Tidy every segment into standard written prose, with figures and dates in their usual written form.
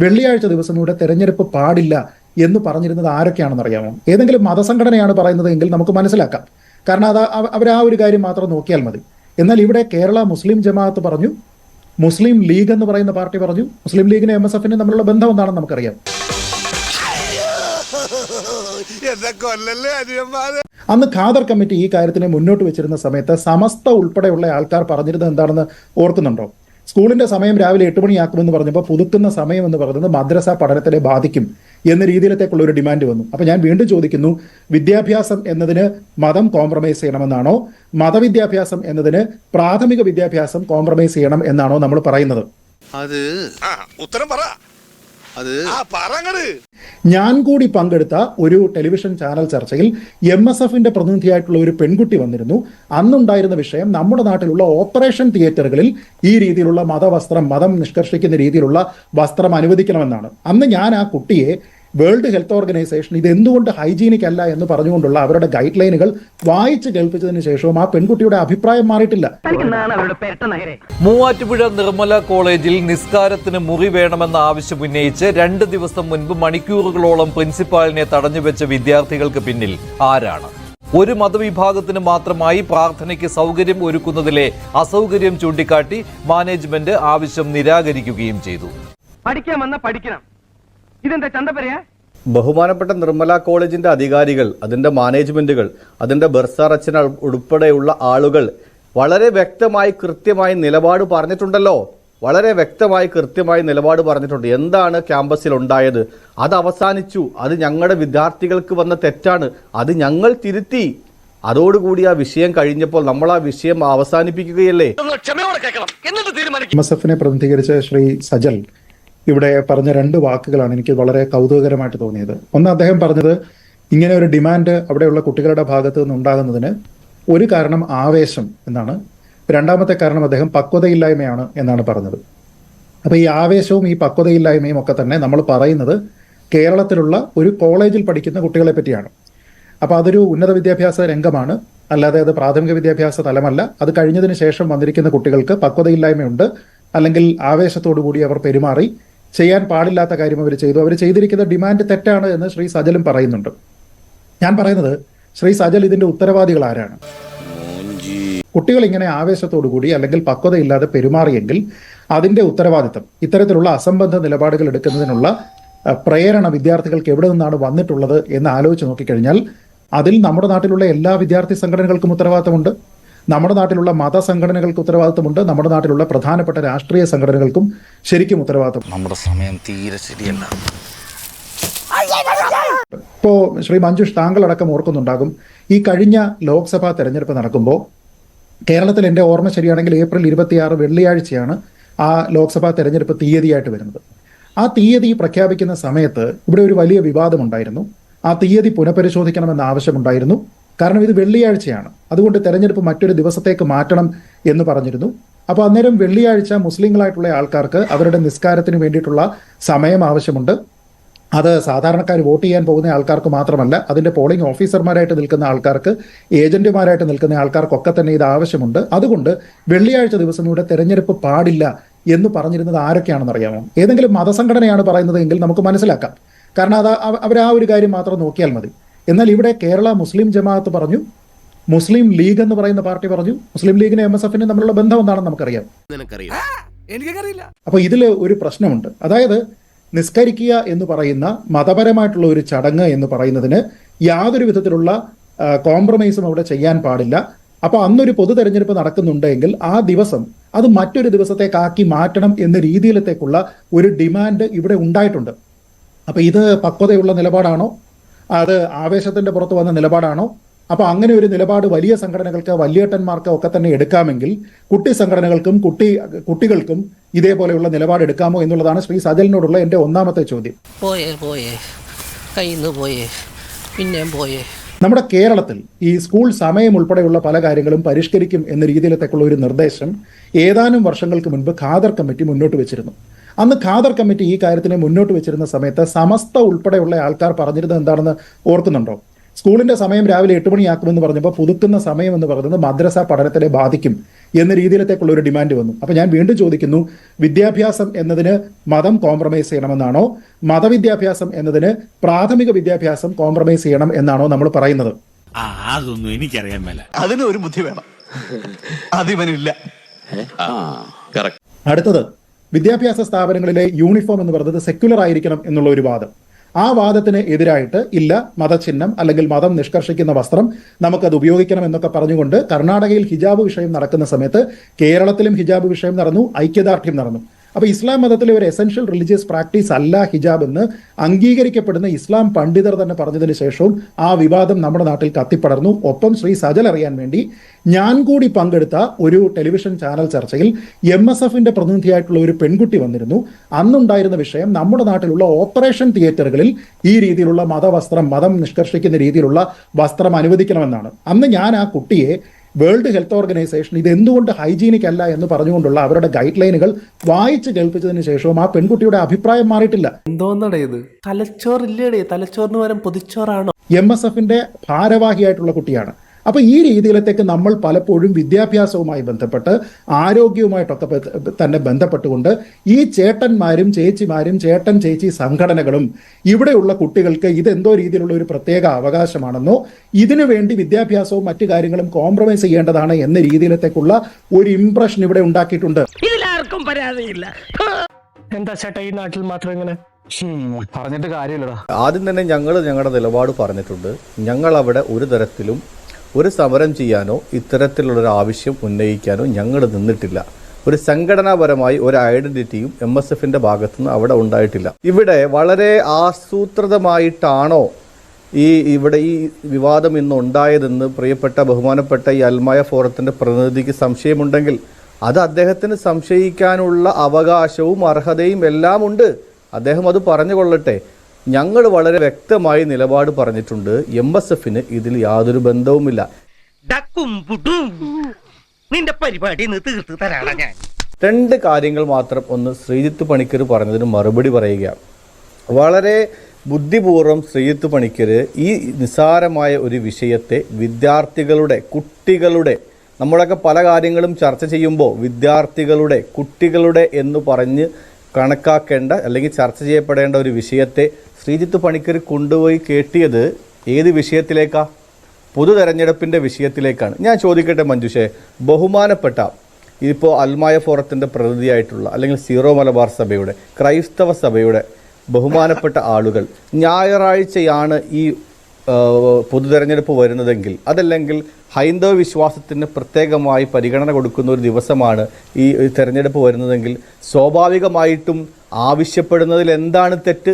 വെള്ളിയാഴ്ച ദിവസം ഇവിടെ തെരഞ്ഞെടുപ്പ് പാടില്ല എന്ന് പറഞ്ഞിരുന്നത് ആരൊക്കെയാണെന്ന് അറിയാമോ? ഏതെങ്കിലും മതസംഘടനയാണ് പറയുന്നത് എങ്കിൽ നമുക്ക് മനസ്സിലാക്കാം, കാരണം അത് അവർ ആ ഒരു കാര്യം മാത്രം നോക്കിയാൽ മതി. എന്നാൽ ഇവിടെ കേരള മുസ്ലിം ജമാഅത്ത് പറഞ്ഞു, മുസ്ലിം ലീഗ് എന്ന് പറയുന്ന പാർട്ടി പറഞ്ഞു. മുസ്ലിം ലീഗിനും MSFനും തമ്മിലുള്ള ബന്ധം എന്താണെന്ന് നമുക്കറിയാം. അന്ന് ഖാദർ കമ്മിറ്റി ഈ കാര്യത്തിനെ മുന്നോട്ട് വെച്ചിരുന്ന സമയത്ത് സമസ്ത ഉൾപ്പെടെയുള്ള ആൾക്കാർ പറഞ്ഞിരുന്നത് എന്താണെന്ന് ഓർക്കുന്നുണ്ടോ? സ്കൂളിന്റെ സമയം രാവിലെ 8 മണിയാക്കുമെന്ന് പറഞ്ഞപ്പോൾ പുതുക്കുന്ന സമയം എന്ന് പറയുന്നത് മദ്രസ പഠനത്തിനെ ബാധിക്കും എന്ന രീതിയിലത്തേക്കുള്ള ഒരു ഡിമാൻഡ് വന്നു. അപ്പൊ ഞാൻ വീണ്ടും ചോദിക്കുന്നു, വിദ്യാഭ്യാസം എന്നതിന് മതം കോംപ്രമൈസ് ചെയ്യണമെന്നാണോ, മതവിദ്യാഭ്യാസം എന്നതിന് പ്രാഥമിക വിദ്യാഭ്യാസം കോംപ്രമൈസ് ചെയ്യണം എന്നാണോ നമ്മൾ പറയുന്നത്? ഉത്തരം പറ. ഞാൻ കൂടി പങ്കെടുത്ത ഒരു ടെലിവിഷൻ ചാനൽ ചർച്ചയിൽ MSFന്റെ പ്രതിനിധിയായിട്ടുള്ള ഒരു പെൺകുട്ടി വന്നിരുന്നു. അന്നുണ്ടായിരുന്ന വിഷയം നമ്മുടെ നാട്ടിലുള്ള ഓപ്പറേഷൻ തിയേറ്ററുകളിൽ ഈ രീതിയിലുള്ള മതം നിഷ്കർഷിക്കുന്ന രീതിയിലുള്ള വസ്ത്രം അനുവദിക്കണമെന്നാണ്. അന്ന് ഞാൻ ആ കുട്ടിയെ വേൾഡ് ഹെൽത്ത് ഓർഗനൈസേഷൻ ഇത് എന്തുകൊണ്ട് ഹൈജീനിക് അല്ല എന്ന് പറഞ്ഞുകൊണ്ടുള്ള അവരുടെ ഗൈഡ് ലൈനുകൾ വായിച്ച് കേൾപ്പിച്ചതിന് ശേഷവും ആ പെൺകുട്ടിയുടെ അഭിപ്രായം മാറിയിട്ടില്ല. മൂവാറ്റുപുഴ നിർമ്മല കോളേജിൽ നിസ്കാരത്തിന് മുറി വേണമെന്ന ആവശ്യം ഉന്നയിച്ച് 2 ദിവസം മുൻപ് മണിക്കൂറുകളോളം പ്രിൻസിപ്പാളിനെ തടഞ്ഞുവെച്ച വിദ്യാർത്ഥികൾക്ക് പിന്നിൽ ആരാണ്? ഒരു മതവിഭാഗത്തിന് മാത്രമായി പ്രാർത്ഥനയ്ക്ക് സൗകര്യം ഒരുക്കുന്നതിലെ അസൗകര്യം ചൂണ്ടിക്കാട്ടി മാനേജ്മെന്റ് ആവശ്യം നിരാകരിക്കുകയും ചെയ്തു. ബഹുമാനപ്പെട്ട നിർമ്മല കോളേജിന്റെ അധികാരികൾ, അതിന്റെ മാനേജ്മെന്റുകൾ, അതിന്റെ ബർസാറച്ചൻ ഉൾപ്പെടെയുള്ള ആളുകൾ വളരെ വ്യക്തമായി കൃത്യമായി നിലപാട് പറഞ്ഞിട്ടുണ്ടല്ലോ. വളരെ വ്യക്തമായി കൃത്യമായി നിലപാട് പറഞ്ഞിട്ടുണ്ട്. എന്താണ് ക്യാമ്പസിൽ ഉണ്ടായത്? അത് അവസാനിച്ചു. അത് ഞങ്ങളുടെ വിദ്യാർത്ഥികൾക്ക് വന്ന തെറ്റാണ്. അത് ഞങ്ങൾ തിരുത്തി. അതോടുകൂടി ആ വിഷയം കഴിഞ്ഞപ്പോൾ നമ്മൾ ആ വിഷയം അവസാനിപ്പിക്കുകയല്ലേ. MSFനെ പ്രതിനിധീകരിച്ച ശ്രീ സജൽ ഇവിടെ പറഞ്ഞ 2 വാക്കുകളാണ് എനിക്ക് വളരെ കൗതുകകരമായിട്ട് തോന്നിയത്. ഒന്ന്, അദ്ദേഹം പറഞ്ഞത് ഇങ്ങനെ ഒരു ഡിമാൻഡ് അവിടെയുള്ള കുട്ടികളുടെ ഭാഗത്തു നിന്ന് ഉണ്ടാകുന്നതിന് ഒരു കാരണം ആവേശം എന്നാണ്. രണ്ടാമത്തെ കാരണം അദ്ദേഹം പക്വതയില്ലായ്മയാണ് എന്നാണ് പറഞ്ഞത്. അപ്പൊ ഈ ആവേശവും ഈ പക്വതയില്ലായ്മയും ഒക്കെ തന്നെ നമ്മൾ പറയുന്നത് കേരളത്തിലുള്ള ഒരു കോളേജിൽ പഠിക്കുന്ന കുട്ടികളെ പറ്റിയാണ്. അപ്പൊ അതൊരു ഉന്നത വിദ്യാഭ്യാസ രംഗമാണ്, അല്ലാതെ അത് പ്രാഥമിക വിദ്യാഭ്യാസ തലമല്ല. അത് കഴിഞ്ഞതിന് ശേഷം വന്നിരിക്കുന്ന കുട്ടികൾക്ക് പക്വതയില്ലായ്മയുണ്ട്, അല്ലെങ്കിൽ ആവേശത്തോടു കൂടി അവർ പെരുമാറി ചെയ്യാൻ പാടില്ലാത്ത കാര്യം അവർ ചെയ്തു. അവർ ചെയ്തിരിക്കുന്ന ഡിമാൻഡ് തെറ്റാണ് എന്ന് ശ്രീ സജലും പറയുന്നുണ്ട്. ഞാൻ പറയുന്നത്, ശ്രീ സജൽ, ഇതിന്റെ ഉത്തരവാദികൾ ആരാണ്? കുട്ടികൾ ഇങ്ങനെ ആവേശത്തോടു കൂടി അല്ലെങ്കിൽ പക്വതയില്ലാതെ പെരുമാറിയെങ്കിൽ അതിന്റെ ഉത്തരവാദിത്തം, ഇത്തരത്തിലുള്ള അസംബന്ധ നിലപാടുകൾ എടുക്കുന്നതിനുള്ള പ്രേരണ വിദ്യാർത്ഥികൾക്ക് എവിടെ നിന്നാണ് വന്നിട്ടുള്ളത് എന്ന് ആലോചിച്ച് നോക്കിക്കഴിഞ്ഞാൽ അതിൽ നമ്മുടെ നാട്ടിലുള്ള എല്ലാ വിദ്യാർത്ഥി സംഘടനകൾക്കും ഉത്തരവാദിത്തമുണ്ട്, നമ്മുടെ നാട്ടിലുള്ള മതസംഘടനകൾക്ക് ഉത്തരവാദിത്തമുണ്ട്, നമ്മുടെ നാട്ടിലുള്ള പ്രധാനപ്പെട്ട രാഷ്ട്രീയ സംഘടനകൾക്കും ശരിക്കും ഉത്തരവാദിത്തം. നമ്മുടെ സമയം തീരെ ശരിയല്ല. ഇപ്പോ ശ്രീ മഞ്ജുഷ്, താങ്കളടക്കം ഓർക്കുന്നുണ്ടാകും, ഈ കഴിഞ്ഞ ലോക്സഭാ തെരഞ്ഞെടുപ്പ് നടക്കുമ്പോൾ കേരളത്തിൽ എൻ്റെ ഓർമ്മ ശരിയാണെങ്കിൽ ഏപ്രിൽ 26 വെള്ളിയാഴ്ചയാണ് ആ ലോക്സഭാ തെരഞ്ഞെടുപ്പ് തീയതിയായിട്ട് വരുന്നത്. ആ തീയതി പ്രഖ്യാപിക്കുന്ന സമയത്ത് ഇവിടെ ഒരു വലിയ വിവാദമുണ്ടായിരുന്നു. ആ തീയതി പുനഃപരിശോധിക്കണമെന്ന ആവശ്യമുണ്ടായിരുന്നു. കാരണം ഇത് വെള്ളിയാഴ്ചയാണ്, അതുകൊണ്ട് തെരഞ്ഞെടുപ്പ് മറ്റൊരു ദിവസത്തേക്ക് മാറ്റണം എന്ന് പറഞ്ഞിരുന്നു. അപ്പോൾ അന്നേരം വെള്ളിയാഴ്ച മുസ്ലിങ്ങളായിട്ടുള്ള ആൾക്കാർക്ക് അവരുടെ നിസ്കാരത്തിന് വേണ്ടിയിട്ടുള്ള സമയം ആവശ്യമുണ്ട്. അത് സാധാരണക്കാർ വോട്ട് ചെയ്യാൻ പോകുന്ന ആൾക്കാർക്ക് മാത്രമല്ല, അതിൻ്റെ പോളിംഗ് ഓഫീസർമാരായിട്ട് നിൽക്കുന്ന ആൾക്കാർക്ക്, ഏജന്റുമാരായിട്ട് നിൽക്കുന്ന ആൾക്കാർക്കൊക്കെ തന്നെ ഇത് ആവശ്യമുണ്ട്. അതുകൊണ്ട് വെള്ളിയാഴ്ച ദിവസം ഇവിടെ തെരഞ്ഞെടുപ്പ് പാടില്ല എന്ന് പറഞ്ഞിരുന്നത് ആരൊക്കെയാണെന്ന് അറിയാമോ? ഏതെങ്കിലും മതസംഘടനയാണ് പറയുന്നത് എങ്കിൽ നമുക്ക് മനസ്സിലാക്കാം, കാരണം അത് അവർ ആ ഒരു കാര്യം മാത്രം നോക്കിയാൽ മതി. എന്നാൽ ഇവിടെ കേരള മുസ്ലിം ജമാഅത്ത് പറഞ്ഞു, മുസ്ലിം ലീഗ് എന്ന് പറയുന്ന പാർട്ടി പറഞ്ഞു. മുസ്ലിം ലീഗിനും MSFനും തമ്മിലുള്ള ബന്ധം എന്താണെന്ന് നമുക്കറിയാം. അപ്പൊ ഇതിൽ ഒരു പ്രശ്നമുണ്ട്. അതായത് നിസ്കരിക്കുക എന്ന് പറയുന്ന മതപരമായിട്ടുള്ള ഒരു ചടങ്ങ് എന്ന് പറയുന്നതിന് യാതൊരു വിധത്തിലുള്ള കോംപ്രമൈസും അവിടെ ചെയ്യാൻ പാടില്ല. അപ്പൊ അന്നൊരു പൊതു തെരഞ്ഞെടുപ്പ് നടക്കുന്നുണ്ടെങ്കിൽ ആ ദിവസം അത് മറ്റൊരു ദിവസത്തേക്കാക്കി മാറ്റണം എന്ന രീതിയിലത്തേക്കുള്ള ഒരു ഡിമാൻഡ് ഇവിടെ ഉണ്ടായിട്ടുണ്ട്. അപ്പൊ ഇത് പക്വതയുള്ള നിലപാടാണോ? അത് ആവേശത്തിന്റെ പുറത്ത് വന്ന നിലപാടാണോ? അപ്പൊ അങ്ങനെ ഒരു നിലപാട് വലിയ സംഘടനകൾക്ക്, വലിയേട്ടന്മാർക്ക് ഒക്കെ തന്നെ എടുക്കാമെങ്കിൽ കുട്ടി സംഘടനകൾക്കും കുട്ടികൾക്കും ഇതേപോലെയുള്ള നിലപാട് എടുക്കാമോ എന്നുള്ളതാണ് ശ്രീ സജലിനോടുള്ള എൻ്റെ ഒന്നാമത്തെ ചോദ്യം. നമ്മുടെ കേരളത്തിൽ ഈ സ്കൂൾ സമയം ഉൾപ്പെടെയുള്ള പല കാര്യങ്ങളും പരിഷ്കരിക്കും എന്ന രീതിയിലത്തേക്കുള്ള ഒരു നിർദ്ദേശം ഏതാനും വർഷങ്ങൾക്ക് മുൻപ് ഖാദർ കമ്മിറ്റി മുന്നോട്ട് വെച്ചിരുന്നു. അന്ന് ഖാദർ കമ്മിറ്റി ഈ കാര്യത്തിനെ മുന്നോട്ട് വെച്ചിരുന്ന സമയത്ത് സമസ്ത ഉൾപ്പെടെയുള്ള ആൾക്കാർ പറഞ്ഞിരുന്നത് എന്താണെന്ന് ഓർക്കുന്നുണ്ടോ? സ്കൂളിന്റെ സമയം രാവിലെ 8 മണിയാക്കുമെന്ന് പറഞ്ഞപ്പോൾ പുതുക്കുന്ന സമയം എന്ന് പറയുന്നത് മദ്രസ പഠനത്തിനെ ബാധിക്കും എന്ന രീതിയിലത്തേക്കുള്ള ഒരു ഡിമാൻഡ് വന്നു. അപ്പൊ ഞാൻ വീണ്ടും ചോദിക്കുന്നു, വിദ്യാഭ്യാസം എന്നതിന് മതം കോംപ്രമൈസ് ചെയ്യണമെന്നാണോ, മതവിദ്യാഭ്യാസം എന്നതിന് പ്രാഥമിക വിദ്യാഭ്യാസം കോംപ്രമൈസ് ചെയ്യണം എന്നാണോ നമ്മൾ പറയുന്നത്? അതൊന്നും എനിക്കറിയാൻ മേല. അതിന് ഒരു ബുദ്ധി വേണം, അതിവനില്ല. അടുത്തത്, വിദ്യാഭ്യാസ സ്ഥാപനങ്ങളിലെ യൂണിഫോം എന്ന് പറയുന്നത് സെക്യുലർ ആയിരിക്കണം എന്നുള്ള ഒരു വാദം. ആ വാദത്തിന് എതിരായിട്ട് ഇല്ല, മതചിഹ്നം അല്ലെങ്കിൽ മതം നിഷ്കർഷിക്കുന്ന വസ്ത്രം നമുക്കത് ഉപയോഗിക്കണം എന്നൊക്കെ പറഞ്ഞുകൊണ്ട് കർണാടകയിൽ ഹിജാബ് വിഷയം നടക്കുന്ന സമയത്ത് കേരളത്തിലും ഹിജാബ് വിഷയം നടന്നു, ഐക്യദാർഢ്യം നടന്നു. അപ്പൊ ഇസ്ലാം മതത്തിലെ ഒരു എസെൻഷ്യൽ റിലീജിയസ് പ്രാക്ടീസ് അല്ല ഹിജാബ് എന്ന് അംഗീകരിക്കപ്പെടുന്ന ഇസ്ലാം പണ്ഡിതർ തന്നെ പറഞ്ഞതിന് ശേഷവും ആ വിവാദം നമ്മുടെ നാട്ടിൽ കത്തിപ്പടർന്നു. ഒപ്പം ശ്രീ സജൽ അറിയാൻ വേണ്ടി ഞാൻ കൂടി പങ്കെടുത്ത ഒരു ടെലിവിഷൻ ചാനൽ ചർച്ചയിൽ MSFന്റെ പ്രതിനിധിയായിട്ടുള്ള ഒരു പെൺകുട്ടി വന്നിരുന്നു. അന്നുണ്ടായിരുന്ന വിഷയം നമ്മുടെ നാട്ടിലുള്ള ഓപ്പറേഷൻ തിയേറ്ററുകളിൽ ഈ രീതിയിലുള്ള മതം നിഷ്കർഷിക്കുന്ന രീതിയിലുള്ള വസ്ത്രം അനുവദിക്കണമെന്നാണ്. അന്ന് ഞാൻ ആ കുട്ടിയെ വേൾഡ് ഹെൽത്ത് ഓർഗനൈസേഷൻ ഇത് എന്തുകൊണ്ട് ഹൈജീനിക് അല്ല എന്ന് പറഞ്ഞുകൊണ്ടുള്ള അവരുടെ ഗൈഡ് ലൈനുകൾ വായിച്ച് കേൾപ്പിച്ചതിന് ശേഷവും ആ പെൺകുട്ടിയുടെ അഭിപ്രായം മാറിയിട്ടില്ല. എന്തോന്നടേ ഇത്, തലച്ചോറില്ലേടേ? തലച്ചോറിന് പകരം പൊതിച്ചോറാണോ? MSFന്റെ ഭാരവാഹിയായിട്ടുള്ള കുട്ടിയാണ്. അപ്പൊ ഈ രീതിയിലത്തേക്ക് നമ്മൾ പലപ്പോഴും വിദ്യാഭ്യാസവുമായി ബന്ധപ്പെട്ട് ആരോഗ്യവുമായിട്ടൊക്കെ തന്നെ ബന്ധപ്പെട്ടുകൊണ്ട് ഈ ചേട്ടന്മാരും ചേച്ചിമാരും ചേട്ടൻ ചേച്ചി സംഘടനകളും ഇവിടെയുള്ള കുട്ടികൾക്ക് ഇതെന്തോ രീതിയിലുള്ള ഒരു പ്രത്യേക അവകാശമാണെന്നോ ഇതിനു വേണ്ടി വിദ്യാഭ്യാസവും മറ്റു കാര്യങ്ങളും കോംപ്രമൈസ് ചെയ്യേണ്ടതാണ് എന്ന രീതിയിലത്തേക്കുള്ള ഒരു ഇംപ്രഷൻ ഇവിടെ ഉണ്ടാക്കിയിട്ടുണ്ട്. ഇതിലാർക്കും പരാതിയില്ല. എന്താ ചേട്ടാ ഈ നാട്ടിൽ മാത്രം ഇങ്ങനെ പറഞ്ഞിട്ട് കാര്യമില്ലടാ. ആദ്യം തന്നെ ഞങ്ങളുടെ നിലപാട് പറഞ്ഞിട്ടുണ്ട്. ഞങ്ങൾ അവിടെ ഒരു തരത്തിലും ഒരു സമരം ചെയ്യാനോ ഇത്തരത്തിലുള്ളൊരു ആവശ്യം ഉന്നയിക്കാനോ ഞങ്ങൾ നിന്നിട്ടില്ല. ഒരു സംഘടനാപരമായി ഒരു ഐഡന്റിറ്റിയും MSFന്റെ ഭാഗത്തുനിന്ന് അവിടെ ഉണ്ടായിട്ടില്ല. ഇവിടെ വളരെ ആസൂത്രിതമായിട്ടാണോ ഇവിടെ ഈ വിവാദം ഇന്ന് ഉണ്ടായതെന്ന് പ്രിയപ്പെട്ട ബഹുമാനപ്പെട്ട ഈ അൽമായ ഫോറത്തിന്റെ പ്രതിനിധിക്ക് സംശയമുണ്ടെങ്കിൽ അത് അദ്ദേഹത്തിന് സംശയിക്കാനുള്ള അവകാശവും അർഹതയും എല്ലാം ഉണ്ട്. അദ്ദേഹം അത് പറഞ്ഞുകൊള്ളട്ടെ. ഞങ്ങൾ വളരെ വ്യക്തമായി നിലപാട് പറഞ്ഞിട്ടുണ്ട്. MSFന് ഇതിൽ യാതൊരു ബന്ധവുമില്ല. നിന്റെ പരിപാടി തീർത്ത് തരാണ് ഞാൻ. 2 കാര്യങ്ങൾ മാത്രം. ഒന്ന്, ശ്രീജിത്ത് പണിക്കർ പറഞ്ഞതിന് മറുപടി പറയുക. വളരെ ബുദ്ധിപൂർവ്വം ശ്രീജിത്ത് പണിക്കർ ഈ നിസ്സാരമായ ഒരു വിഷയത്തെ വിദ്യാർത്ഥികളുടെ, കുട്ടികളുടെ, നമ്മളൊക്കെ പല കാര്യങ്ങളും ചർച്ച ചെയ്യുമ്പോൾ വിദ്യാർത്ഥികളുടെ, കുട്ടികളുടെ എന്ന് പറഞ്ഞ് കണക്കാക്കേണ്ട അല്ലെങ്കിൽ ചർച്ച ചെയ്യപ്പെടേണ്ട ഒരു വിഷയത്തെ ശ്രീജിത്ത് പണിക്കർ കൊണ്ടുപോയി കേട്ടിയത് ഏത് വിഷയത്തിലേക്കാ? പൊതു തെരഞ്ഞെടുപ്പിൻ്റെ വിഷയത്തിലേക്കാണ്. ഞാൻ ചോദിക്കട്ടെ മഞ്ജുഷേ, ബഹുമാനപ്പെട്ട ഇപ്പോൾ അൽമായ ഫോറത്തിൻ്റെ പ്രതിനിധിയായിട്ടുള്ള അല്ലെങ്കിൽ സീറോ മലബാർ സഭയുടെ, ക്രൈസ്തവ സഭയുടെ ബഹുമാനപ്പെട്ട ആളുകൾ ഞായറാഴ്ചയാണ് ഈ പൊതു തെരഞ്ഞെടുപ്പ് വരുന്നതെങ്കിൽ, അതല്ലെങ്കിൽ ഹൈന്ദവ വിശ്വാസത്തിന് പ്രത്യേകമായി പരിഗണന കൊടുക്കുന്ന ഒരു ദിവസമാണ് ഈ തെരഞ്ഞെടുപ്പ് വരുന്നതെങ്കിൽ സ്വാഭാവികമായിട്ടും ആവശ്യപ്പെടുന്നതിൽ എന്താണ് തെറ്റ്?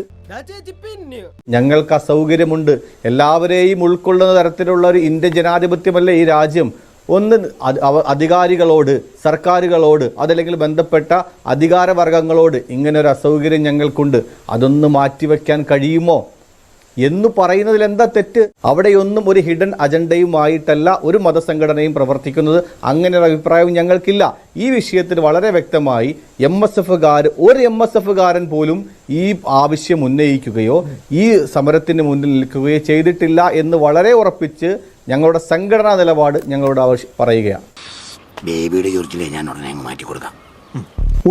ഞങ്ങൾക്ക് അസൗകര്യമുണ്ട്, എല്ലാവരെയും ഉൾക്കൊള്ളുന്ന തരത്തിലുള്ള ഒരു ഇന്ത്യൻ ജനാധിപത്യമല്ലേ ഈ രാജ്യം. ഒന്ന് അധികാരികളോട്, സർക്കാരുകളോട്, അതല്ലെങ്കിൽ ബന്ധപ്പെട്ട അധികാരവർഗങ്ങളോട് ഇങ്ങനെ ഒരു അസൗകര്യം ഞങ്ങൾക്കുണ്ട്, അതൊന്ന് മാറ്റിവെക്കാൻ കഴിയുമോ എന്ന് പറയുന്നതിൽ എന്താ തെറ്റ്? അവിടെയൊന്നും ഒരു ഹിഡൻ അജണ്ടയുമായിട്ടല്ല ഒരു മതസംഘടനയും പ്രവർത്തിക്കുന്നത്. അങ്ങനെ ഒരു അഭിപ്രായവും ഞങ്ങൾക്കില്ല. ഈ വിഷയത്തിൽ വളരെ വ്യക്തമായി ഒരു MSFകാരൻ പോലും ഈ ആവശ്യം ഉന്നയിക്കുകയോ ഈ സമരത്തിന് മുന്നിൽ നിൽക്കുകയോ ചെയ്തിട്ടില്ല എന്ന് വളരെ ഉറപ്പിച്ച് ഞങ്ങളുടെ സംഘടനാ നിലപാട് ഞങ്ങളോട് പറയുകയാണ്. ബേബിയുടെ ചോദിച്ചില്ലേ, ഞാൻ ഉടനെ മാറ്റി കൊടുക്കാം.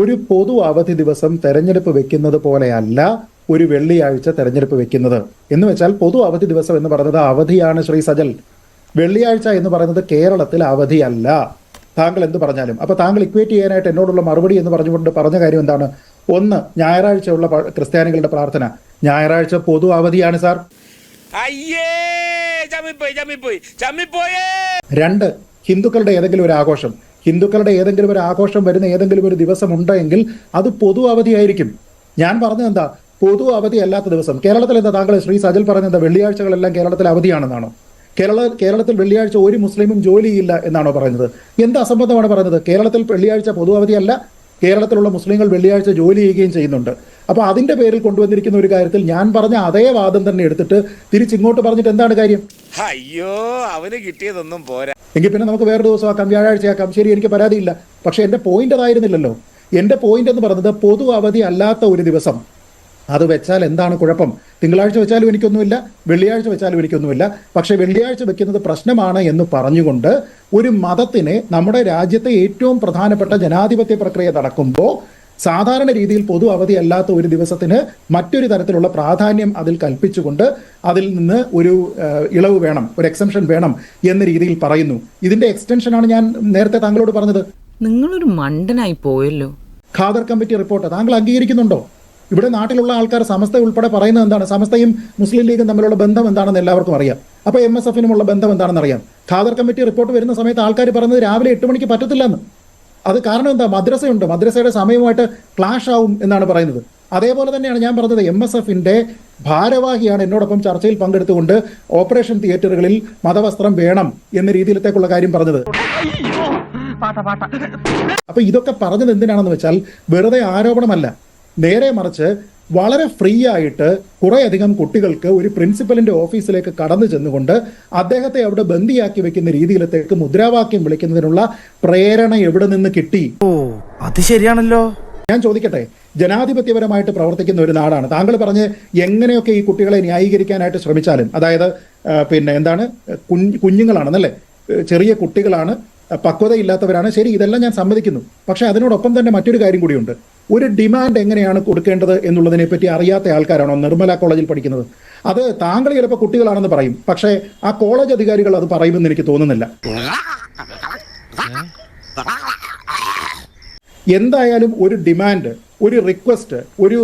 ഒരു പൊതു അവധി ദിവസം തെരഞ്ഞെടുപ്പ് വെക്കുന്നത് പോലെയല്ല ഒരു വെള്ളിയാഴ്ച തെരഞ്ഞെടുപ്പ് വെക്കുന്നത്. എന്ന് വെച്ചാൽ പൊതു അവധി ദിവസം എന്ന് പറയുന്നത് അവധിയാണ് ശ്രീ സജൽ. വെള്ളിയാഴ്ച എന്ന് പറയുന്നത് കേരളത്തിൽ അവധിയല്ല. താങ്കൾ എന്ത് പറഞ്ഞാലും. അപ്പൊ താങ്കൾ ഇക്വേറ്റ് ചെയ്യാനായിട്ട് എന്നോടുള്ള മറുപടി എന്ന് പറഞ്ഞുകൊണ്ട് പറഞ്ഞ കാര്യം എന്താണ്? ഒന്ന്, ഞായറാഴ്ചയുള്ള ക്രിസ്ത്യാനികളുടെ പ്രാർത്ഥന, ഞായറാഴ്ച പൊതു അവധിയാണ് സാർ. 2, ഹിന്ദുക്കളുടെ ഏതെങ്കിലും ഒരു ആഘോഷം, വരുന്ന ഏതെങ്കിലും ഒരു ദിവസം ഉണ്ടെങ്കിൽ അത് പൊതു അവധിയായിരിക്കും. ഞാൻ പറഞ്ഞത് എന്താ? പൊതു അവധി അല്ലാത്ത ദിവസം. കേരളത്തിൽ എന്താ താങ്കൾ ശ്രീ സജൽ പറഞ്ഞത്? വെള്ളിയാഴ്ചകളെല്ലാം കേരളത്തിൽ അവധിയാണെന്നാണോ? കേരളത്തിൽ വെള്ളിയാഴ്ച ഒരു മുസ്ലിമും ജോലിയില്ല എന്നാണോ പറയുന്നത്? എന്ത് അസംബന്ധമാണ് പറയുന്നത്? കേരളത്തിൽ വെള്ളിയാഴ്ച പൊതു അവധിയല്ല, കേരളത്തിലുള്ള മുസ്ലിങ്ങൾ വെള്ളിയാഴ്ച ജോലി ചെയ്യുകയും ചെയ്യുന്നുണ്ട്. അപ്പോൾ അതിന്റെ പേരിൽ കൊണ്ടുവന്നിരിക്കുന്ന ഒരു കാര്യത്തിൽ ഞാൻ പറഞ്ഞ അതേ വാദം തന്നെ എടുത്തിട്ട് തിരിച്ചിങ്ങോട്ട് പറഞ്ഞിട്ട് എന്താണ് കാര്യം? അയ്യോ, അവന് കിട്ടിയതൊന്നും പോരാ. എങ്കിൽ പിന്നെ നമുക്ക് വേറെ ദിവസം ആക്കാം, വ്യാഴാഴ്ചയാക്കാം. ശരി, എനിക്ക് പരാതിയില്ല. പക്ഷെ എന്റെ പോയിന്റ് അതായിരുന്നില്ലല്ലോ. എന്റെ പോയിന്റ് എന്ന് പറയുന്നത് പൊതു അവധി അല്ലാത്ത ഒരു ദിവസം അത് വെച്ചാൽ എന്താണ് കുഴപ്പം? തിങ്കളാഴ്ച വെച്ചാലും എനിക്കൊന്നുമില്ല, വെള്ളിയാഴ്ച വെച്ചാലും എനിക്കൊന്നുമില്ല. പക്ഷെ വെള്ളിയാഴ്ച വെക്കുന്നത് പ്രശ്നമാണ് എന്ന് പറഞ്ഞുകൊണ്ട് ഒരു മതത്തിന് നമ്മുടെ രാജ്യത്തെ ഏറ്റവും പ്രധാനപ്പെട്ട ജനാധിപത്യ പ്രക്രിയ നടക്കുമ്പോൾ സാധാരണ രീതിയിൽ പൊതു അവധി അല്ലാത്ത ഒരു ദിവസത്തിന് മറ്റൊരു തരത്തിലുള്ള പ്രാധാന്യം അതിൽ കൽപ്പിച്ചുകൊണ്ട് അതിൽ നിന്ന് ഒരു ഇളവ് വേണം, ഒരു എക്സംഷൻ വേണം എന്ന രീതിയിൽ പറയുന്നു. ഇതിന്റെ എക്സ്റ്റൻഷനാണ് ഞാൻ നേരത്തെ താങ്കളോട് പറഞ്ഞത്. നിങ്ങളൊരു മണ്ടനായി പോയല്ലോ. ഖാദർ കമ്മിറ്റി റിപ്പോർട്ട് താങ്കൾ അംഗീകരിക്കുന്നുണ്ടോ? ഇവിടെ നാട്ടിലുള്ള ആൾക്കാർ സമസ്ത ഉൾപ്പെടെ പറയുന്നത് എന്താണ്? സമസ്തയും മുസ്ലിം ലീഗും തമ്മിലുള്ള ബന്ധം എന്താണെന്ന് എല്ലാവർക്കും അറിയാം. അപ്പോൾ MSFനുമുള്ള ബന്ധം എന്താണെന്ന് അറിയാം. ഖാദർ കമ്മിറ്റി റിപ്പോർട്ട് വരുന്ന സമയത്ത് ആൾക്കാർ പറയുന്നത് രാവിലെ 8 മണിക്ക് പറ്റത്തില്ലെന്ന്. അത് കാരണം എന്താ? മദ്രസയുണ്ട്, മദ്രസയുടെ സമയവുമായിട്ട് ക്ലാഷ് ആവും എന്നാണ് പറയുന്നത്. അതേപോലെ തന്നെയാണ് ഞാൻ പറഞ്ഞത്, MSFന്റെ ഭാരവാഹിയാണ് എന്നോടൊപ്പം ചർച്ചയിൽ പങ്കെടുത്തുകൊണ്ട് ഓപ്പറേഷൻ തിയേറ്ററുകളിൽ മതവസ്ത്രം വേണം എന്ന രീതിയിലത്തേക്കുള്ള കാര്യം പറഞ്ഞത്. അപ്പൊ ഇതൊക്കെ പറഞ്ഞത് എന്തിനാണെന്ന് വെച്ചാൽ വെറുതെ ആരോപണമല്ല, നേരെ മറിച്ച് വളരെ ഫ്രീ ആയിട്ട് കുറേയധികം കുട്ടികൾക്ക് ഒരു പ്രിൻസിപ്പലിന്റെ ഓഫീസിലേക്ക് കടന്നു ചെന്നുകൊണ്ട് അദ്ദേഹത്തെ അവിടെ ബന്ദിയാക്കി വെക്കുന്ന രീതിയിലത്തേക്ക് മുദ്രാവാക്യം വിളിക്കുന്നതിനുള്ള പ്രേരണ എവിടെ നിന്ന് കിട്ടി? ഓ അത് ശരിയാണല്ലോ. ഞാൻ ചോദിക്കട്ടെ, ജനാധിപത്യപരമായിട്ട് പ്രവർത്തിക്കുന്ന ഒരു നാടാണ്. താങ്കൾ പറഞ്ഞ് എങ്ങനെയൊക്കെ ഈ കുട്ടികളെ ന്യായീകരിക്കാനായിട്ട് ശ്രമിച്ചാലും, അതായത് എന്താണ്, കുഞ്ഞുങ്ങളാണെന്നല്ലേ, ചെറിയ കുട്ടികളാണ്, പക്വതയില്ലാത്തവരാണ്, ശരി, ഇതെല്ലാം ഞാൻ സമ്മതിക്കുന്നു. പക്ഷെ അതിനോടൊപ്പം തന്നെ മറ്റൊരു കാര്യം കൂടിയുണ്ട്. ഒരു ഡിമാൻഡ് എങ്ങനെയാണ് കൊടുക്കേണ്ടത് എന്നുള്ളതിനെ പറ്റി അറിയാത്ത ആൾക്കാരാണോ നിർമ്മല കോളേജിൽ പഠിക്കുന്നത്? അത് താങ്കൾ ചിലപ്പോൾ കുട്ടികളാണെന്ന് പറയും, പക്ഷേ ആ കോളേജ് അധികാരികൾ അത് പറയുമെന്ന് എനിക്ക് തോന്നുന്നില്ല. എന്തായാലും ഒരു ഡിമാൻഡ്, ഒരു റിക്വസ്റ്റ്, ഒരു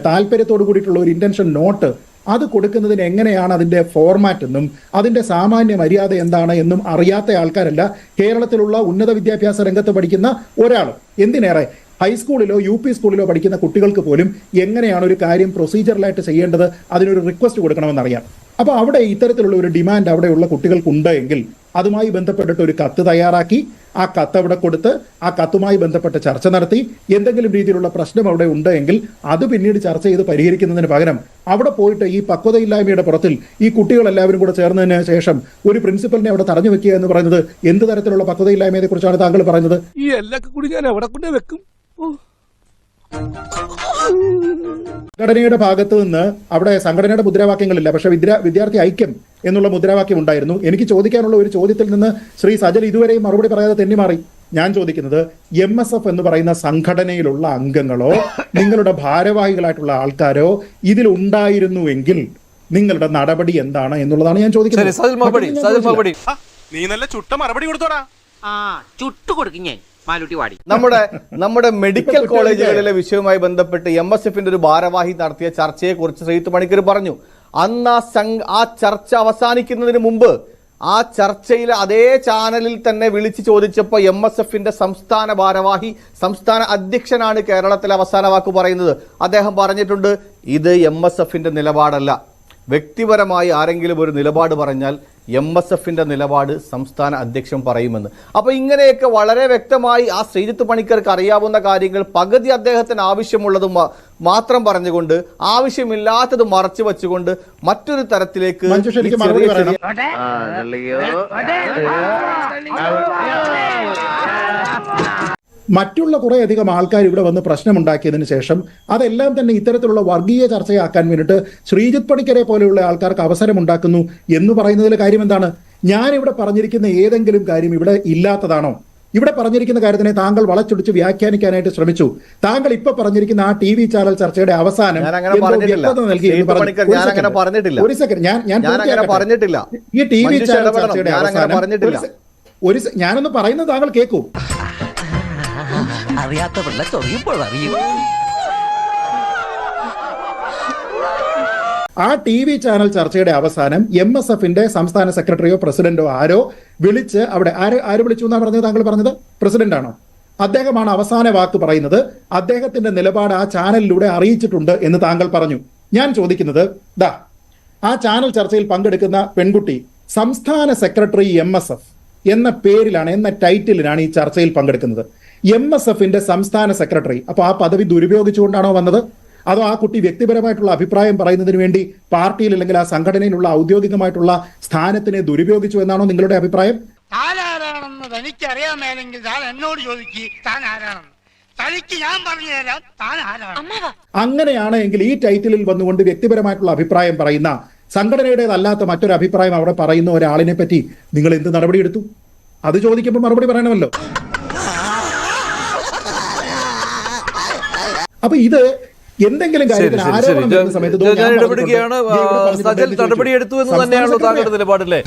താല്പര്യത്തോട് കൂടിയിട്ടുള്ള ഒരു ഇന്റൻഷൻ നോട്ട് അത് കൊടുക്കുന്നതിന് എങ്ങനെയാണ് അതിന്റെ ഫോർമാറ്റ് എന്നും അതിന്റെ സാമാന്യ മര്യാദ എന്താണ് എന്നും അറിയാത്ത ആൾക്കാരല്ല കേരളത്തിലുള്ള ഉന്നത വിദ്യാഭ്യാസ രംഗത്ത് പഠിക്കുന്ന ഒരാൾ. എന്തിനേറെ ഹൈസ്കൂളിലോ UP സ്കൂളിലോ പഠിക്കുന്ന കുട്ടികൾക്ക് പോലും എങ്ങനെയാണ് ഒരു കാര്യം പ്രൊസീജിയറലായിട്ട് ചെയ്യേണ്ടത്, അതിനൊരു റിക്വസ്റ്റ് കൊടുക്കണമെന്നറിയാം. അപ്പോൾ അവിടെ ഇത്തരത്തിലുള്ള ഒരു ഡിമാൻഡ് അവിടെയുള്ള കുട്ടികൾക്കുണ്ട് എങ്കിൽ അതുമായി ബന്ധപ്പെട്ടിട്ട് ഒരു കത്ത് തയ്യാറാക്കി ആ കത്ത് അവിടെ കൊടുത്ത് ആ കത്തുമായി ബന്ധപ്പെട്ട് ചർച്ച നടത്തി എന്തെങ്കിലും രീതിയിലുള്ള പ്രശ്നം അവിടെ ഉണ്ട് എങ്കിൽ അത് പിന്നീട് ചർച്ച ചെയ്ത് പരിഹരിക്കുന്നതിന് പകരം അവിടെ പോയിട്ട് ഈ പക്വതയില്ലായ്മയുടെ പുറത്തിൽ ഈ കുട്ടികളെല്ലാവരും കൂടെ ചേർന്നതിന് ശേഷം ഒരു പ്രിൻസിപ്പലിനെ അവിടെ തടഞ്ഞു വെക്കുക എന്ന് പറയുന്നത് എന്ത് തരത്തിലുള്ള പക്വതയില്ലായ്മയെ കുറിച്ചാണ് താങ്കൾ പറയുന്നത്? ഈ എല്ലൊക്കെ കൂടി ഞാൻ എവിടെ കൊണ്ട് വെക്കും? സംഘടനയുടെ ഭാഗത്ത് നിന്ന് അവിടെ സംഘടനയുടെ മുദ്രാവാക്യങ്ങളില്ല, പക്ഷെ വിദ്യാർത്ഥി ഐക്യം എന്നുള്ള മുദ്രാവാക്യം ഉണ്ടായിരുന്നു. എനിക്ക് ചോദിക്കാനുള്ള ഒരു ചോദ്യത്തിൽ നിന്ന് ശ്രീ സജൽ ഇതുവരെയും മറുപടി പറയാതെ തെന്നിമാറി. ഞാൻ ചോദിക്കുന്നത്, MSF എന്ന് പറയുന്ന സംഘടനയിലുള്ള അംഗങ്ങളോ നിങ്ങളുടെ ഭാരവാഹികളായിട്ടുള്ള ആൾക്കാരോ ഇതിൽ ഉണ്ടായിരുന്നുവെങ്കിൽ നിങ്ങളുടെ നടപടി എന്താണ് എന്നുള്ളതാണ് ഞാൻ ചോദിക്കുന്നത്. നീ നല്ല ചുട്ട മറുപടി കൊടുത്തോടാ. ചുട്ടു കൊടുക്കും ഞാൻ. നമ്മുടെ മെഡിക്കൽ കോളേജുകളിലെ വിഷയവുമായി ബന്ധപ്പെട്ട് MSFന്റെ ഒരു ഭാരവാഹി നടത്തിയ ചർച്ചയെ കുറിച്ച് ശ്രീജിത്ത് പണിക്കർ പറഞ്ഞു. അന്ന് ആ ചർച്ച അവസാനിക്കുന്നതിന് മുമ്പ് ആ ചർച്ചയിൽ അതേ ചാനലിൽ തന്നെ വിളിച്ചു ചോദിച്ചപ്പോൾ MSFന്റെ സംസ്ഥാന ഭാരവാഹി, സംസ്ഥാന അധ്യക്ഷനാണ് കേരളത്തിലെ അവസാന വാക്ക് പറയുന്നത്. അദ്ദേഹം പറഞ്ഞിട്ടുണ്ട്, ഇത് MSFന്റെ നിലപാടല്ല. വ്യക്തിപരമായി ആരെങ്കിലും ഒരു നിലപാട് പറഞ്ഞാൽ MSFന്റെ നിലപാട് സംസ്ഥാന അധ്യക്ഷൻ പറയുമെന്ന്. അപ്പോൾ ഇങ്ങനെയൊക്കെ വളരെ വ്യക്തമായി ആ ശ്രീജിത്ത് പണിക്കർക്ക് അറിയാവുന്ന കാര്യങ്ങൾ പകുതി അദ്ദേഹത്തിന് ആവശ്യമുള്ളത് മാത്രം പറഞ്ഞുകൊണ്ട് ആവശ്യമില്ലാത്തത് മറച്ചു വെച്ചുകൊണ്ട് മറ്റൊരു തരത്തിലേക്ക് മറ്റുള്ള കുറേയധികം ആൾക്കാർ ഇവിടെ വന്ന് പ്രശ്നമുണ്ടാക്കിയതിന് ശേഷം അതെല്ലാം തന്നെ ഇത്തരത്തിലുള്ള വർഗീയ ചർച്ചയാക്കാൻ വേണ്ടിയിട്ട് ശ്രീജിത്ത് പണിക്കരെ പോലെയുള്ള ആൾക്കാർക്ക് അവസരമുണ്ടാക്കുന്നു എന്ന് പറയുന്നതിൽ കാര്യം എന്താണ്? ഞാൻ ഇവിടെ പറഞ്ഞിരിക്കുന്ന ഏതെങ്കിലും കാര്യം ഇവിടെ ഇല്ലാത്തതാണോ? ഇവിടെ പറഞ്ഞിരിക്കുന്ന കാര്യത്തിനെ താങ്കൾ വളച്ചൊടിച്ച് വ്യാഖ്യാനിക്കാനായിട്ട് ശ്രമിച്ചു. താങ്കൾ ഇപ്പൊ പറഞ്ഞിരിക്കുന്ന ആ TV ചാനൽ ചർച്ചയുടെ അവസാനം ഒരു സെക്കൻഡ്, ഈ TV ചാനൽ ചർച്ചയുടെ അവസാനം ഞാനൊന്ന് പറയുന്നത് താങ്കൾ കേൾക്കൂ. അറിയാത്ത പിള്ള ചൊറിയുമ്പോൾ അറിയും. ആ TV ചാനൽ ചർച്ചയുടെ അവസാനം MSFന്റെ സംസ്ഥാന സെക്രട്ടറിയോ പ്രസിഡന്റോ ആരോ വിളിച്ച് അവിടെ ആര് വിളിച്ചു എന്നാണ് പറഞ്ഞത്? താങ്കൾ പറഞ്ഞത് പ്രസിഡന്റ് ആണോ? അദ്ദേഹമാണ് അവസാന വാക്ക് പറയുന്നത്. അദ്ദേഹത്തിന്റെ നിലപാട് ആ ചാനലിലൂടെ അറിയിച്ചിട്ടുണ്ട് എന്ന് താങ്കൾ പറഞ്ഞു. ഞാൻ ചോദിക്കുന്നത്, ആ ചാനൽ ചർച്ചയിൽ പങ്കെടുക്കുന്ന പെൺകുട്ടി സംസ്ഥാന സെക്രട്ടറി MSF എന്ന പേരിലാണ്, എന്ന ടൈറ്റിലിനാണ് ഈ ചർച്ചയിൽ പങ്കെടുക്കുന്നത്. MSFന്റെ സംസ്ഥാന സെക്രട്ടറി. അപ്പോൾ ആ പദവി ദുരുപയോഗിച്ചുകൊണ്ടാണോ വന്നത്? അതോ ആ കുട്ടി വ്യക്തിപരമായിട്ടുള്ള അഭിപ്രായം പറയുന്നതിന് വേണ്ടി പാർട്ടിയിൽ അല്ലെങ്കിൽ ആ സംഘടനയിലുള്ള ഔദ്യോഗികമായിട്ടുള്ള സ്ഥാനത്തിനെ ദുരുപയോഗിച്ചു എന്നാണോ നിങ്ങളുടെ അഭിപ്രായം? താൻ ആരാണെന്ന് തനിക്കറിയാമേലെങ്കിൽ താൻ എന്നോട് ചോദിക്കുക താൻ ആരാണെന്ന്. തനിക്ക് ഞാൻ പറഞ്ഞു തരാം താൻ ആരാണ്. അങ്ങനെയാണ് എങ്കിൽ ഈ ടൈറ്റിലിൽ വന്നുകൊണ്ട് വ്യക്തിപരമായിട്ടുള്ള അഭിപ്രായം പറയുന്ന, സംഘടനയുടേതല്ലാത്ത മറ്റൊരു അഭിപ്രായം അവിടെ പറയുന്ന ഒരാളിനെ പറ്റി നിങ്ങൾ എന്ത് നടപടിയെടുത്തു? അത് ചോദിക്കുമ്പോൾ മറുപടി പറയണമല്ലോ. അപ്പൊ ഇത് എന്തെങ്കിലും കാര്യത്തിൽ ആരോപണം വരുന്ന സമയത്ത് ഞാൻ ഇടപെടുകയാണ്. സജൽ നടപടിയെടുത്തു എന്ന് തന്നെയാണല്ലോ താങ്കളുടെ നിലപാടില്ലേ?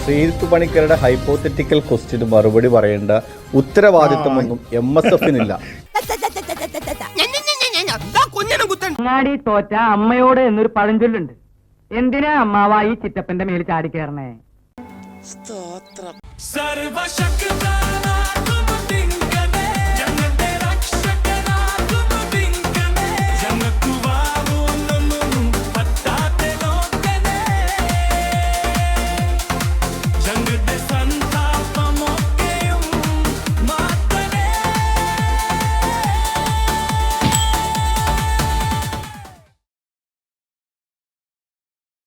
ശ്രീജിത്ത് പണിക്കരുടെ ഹൈപ്പോത്തറ്റിക്കൽ ക്വസ്റ്റ്യന് മറുപടി പറയേണ്ട ഉത്തരവാദിത്വമൊന്നും MSFനില്ല. അങ്ങാടി തോറ്റ അമ്മയോട് എന്നൊരു പഴഞ്ചൊല്ലുണ്ട്. എന്തിനാ അമ്മാവാ ഈ ചിറ്റപ്പന്റെ മേൽ ചാടിക്കേറണേ? സർവശക്തനായ